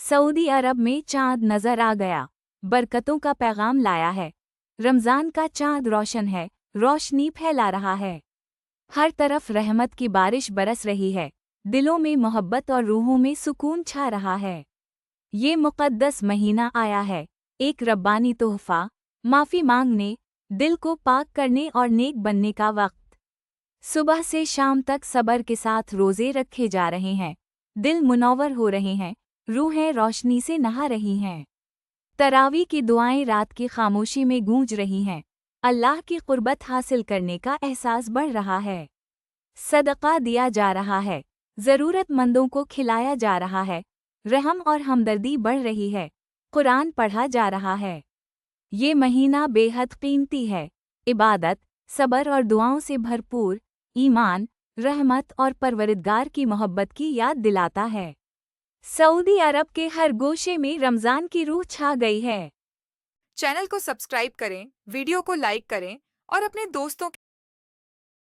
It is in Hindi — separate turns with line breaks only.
सऊदी अरब में चांद नजर आ गया, बरकतों का पैगाम लाया है। रमजान का चांद रोशन है, रोशनी फैला रहा है। हर तरफ रहमत की बारिश बरस रही है, दिलों में मोहब्बत और रूहों में सुकून छा रहा है। ये मुक़द्दस महीना आया है, एक रब्बानी तोहफा, माफ़ी मांगने, दिल को पाक करने और नेक बनने का वक्त। सुबह से शाम तक सब्र के साथ रोज़े रखे जा रहे हैं, दिल मुनव्वर हो रहे हैं, रूहें रोशनी से नहा रही हैं। तरावी की दुआएं रात की खामोशी में गूंज रही हैं, अल्लाह की कुर्बत हासिल करने का एहसास बढ़ रहा है। सदका दिया जा रहा है, ज़रूरतमंदों को खिलाया जा रहा है, रहम और हमदर्दी बढ़ रही है, कुरान पढ़ा जा रहा है। ये महीना बेहद कीमती है, इबादत, सब्र और दुआओं से भरपूर, ईमान, रहमत और परवरदिगार की मोहब्बत की याद दिलाता है। सऊदी अरब के हर गोशे में रमज़ान की रूह छा गई है।
चैनल को सब्सक्राइब करें, वीडियो को लाइक करें और अपने दोस्तों